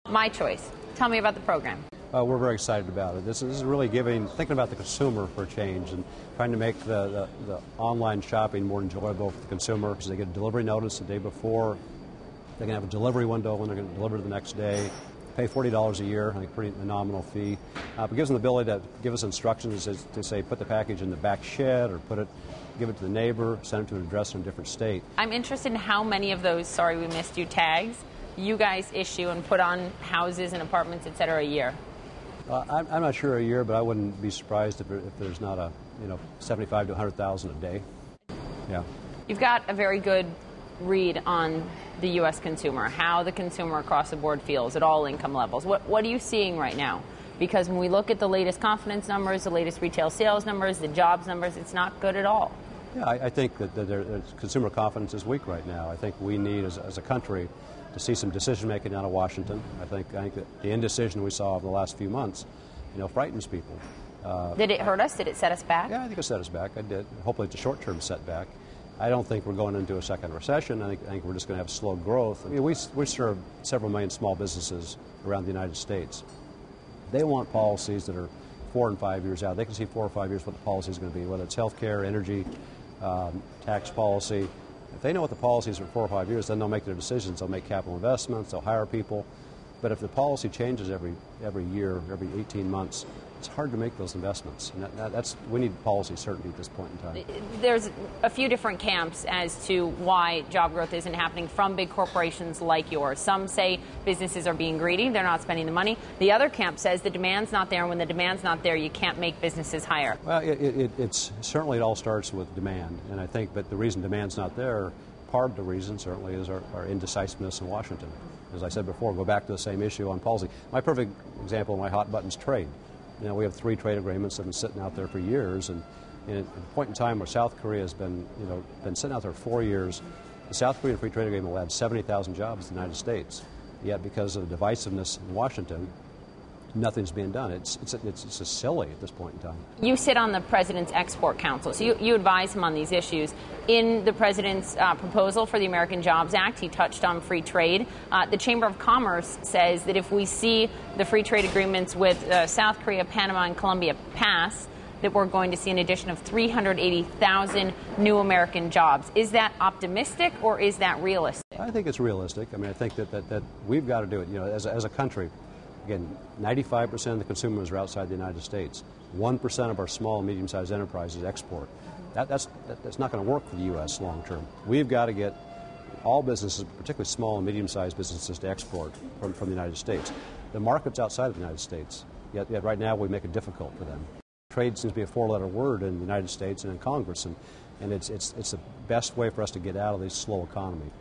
My Choice. Tell me about the program. We're very excited about it. This is really thinking about the consumer for a change and trying to make the online shopping more enjoyable for the consumer. So they get a delivery notice the day before. They can have a delivery window when they're going to deliver the next day. Pay $40 a year, I think pretty nominal fee. But gives them the ability to give us instructions to say put the package in the back shed or give it to the neighbor, send it to an address in a different state. I'm interested in how many of those "sorry we missed you" tags you guys issue and put on houses and apartments, et cetera, a year. I'm not sure a year, but I wouldn't be surprised if there's not a 75 to 100,000 a day. Yeah. You've got a very good read on the U.S. consumer, how the consumer across the board feels at all income levels. What are you seeing right now? Because when we look at the latest confidence numbers, the latest retail sales numbers, the jobs numbers, it's not good at all. Yeah, I think that consumer confidence is weak right now. I think we need, as a country, to see some decision-making out of Washington. I think that the indecision we saw over the last few months, frightens people. Did it hurt us? Did it set us back? Yeah, I think it set us back. I did. Hopefully it's a short-term setback. I don't think we're going into a second recession. I think we're just going to have slow growth. I mean, we serve several million small businesses around the United States. They want policies that are 4 and 5 years out. They can see 4 or 5 years what the policy is going to be, whether it's health care, energy, tax policy. If they know what the policies are for 4 or 5 years, then they'll make their decisions. They'll make capital investments. They'll hire people. But if the policy changes every year, every 18 months, it's hard to make those investments. And we need policy certainty at this point in time. There's a few different camps as to why job growth isn't happening from big corporations like yours. Some say businesses are being greedy, they're not spending the money. The other camp says the demand's not there, and when the demand's not there, you can't make businesses higher. Well, it's certainly it all starts with demand, and I think that the reason demand's not there, part of the reason certainly is our indecisiveness in Washington. As I said before, go back to the same issue on policy. My perfect example of my hot button is trade. We have 3 trade agreements that have been sitting out there for years, and at a point in time where South Korea has been sitting out there for 4 years, the South Korean Free Trade Agreement will add 70,000 jobs to the United States. Yet because of the divisiveness in Washington, nothing's being done. It's just silly at this point in time. You sit on the President's Export Council, so you advise him on these issues. In the President's proposal for the American Jobs Act, he touched on free trade. The Chamber of Commerce says that if we see the free trade agreements with South Korea, Panama, and Colombia pass, that we're going to see an addition of 380,000 new American jobs. Is that optimistic or is that realistic? I think it's realistic. I mean, I think that we've got to do it. As a country. Again, 95% of the consumers are outside the United States. 1% of our small and medium-sized enterprises export. That's not going to work for the U.S. long term. We've got to get all businesses, particularly small and medium-sized businesses, to export from the United States. The market's outside of the United States, yet right now we make it difficult for them. Trade seems to be a 4-letter word in the United States and in Congress, and it's the best way for us to get out of this slow economy.